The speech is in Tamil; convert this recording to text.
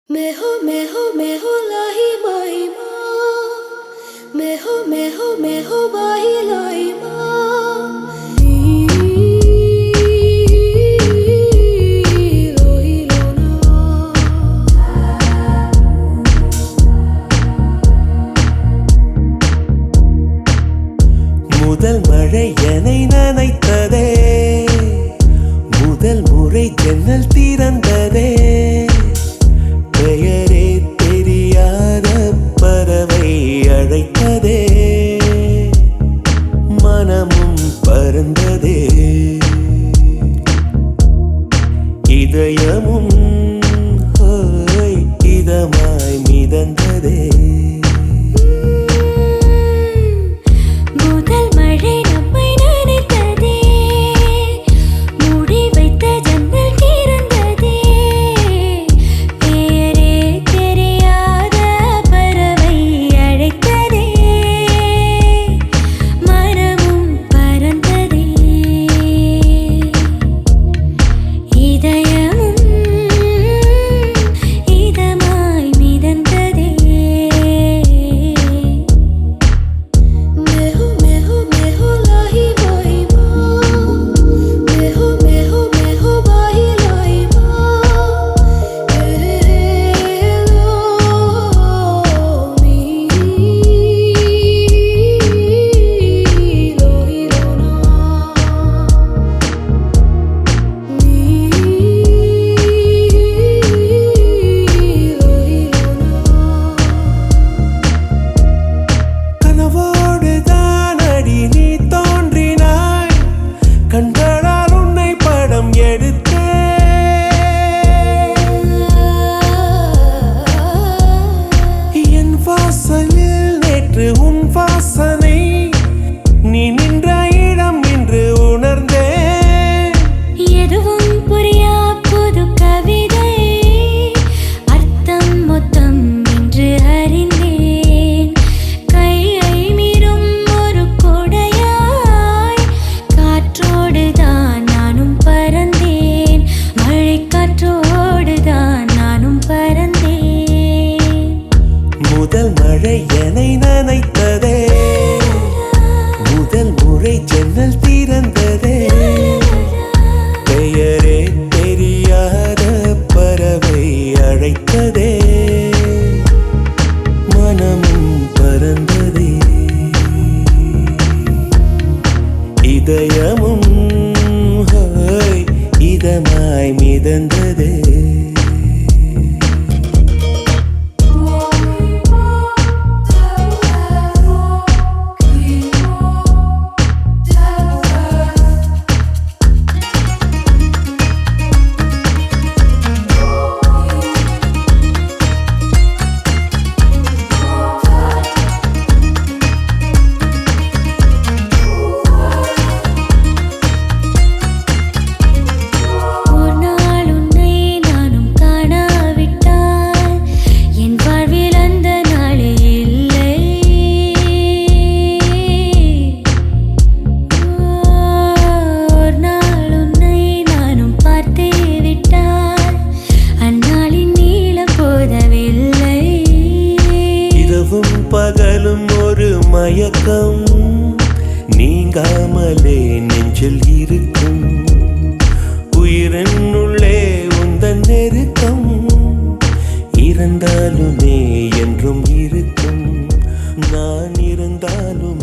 मैं हो लाही माही माँ मैं हो बाही लाई माँ முதல் மழை என்னை நனைத்ததே முதல் முறை ஜன்னல் திறந்ததே பெயரே தெரியாத பறவை அழைத்ததே மனமும் பறந்ததே இதயமும் இதமாய் மிதந்ததே முதல் மழை என்னை நனைத்ததே முதல் முறை ஜன்னல் திறந்ததே பெயரே தெரியாத பறவை அழைத்ததே மனமும் பறந்ததே இதயமும் இதமாய் மிதந்ததே பகலும் ஒரு மயக்கம் நீங்காமலே நெஞ்சில் இருக்கும் உயிரின் உள்ளே உந்தன் நெருக்கம் இருந்தாலுமே என்றும் இருக்கும் நான் இருந்தாலும்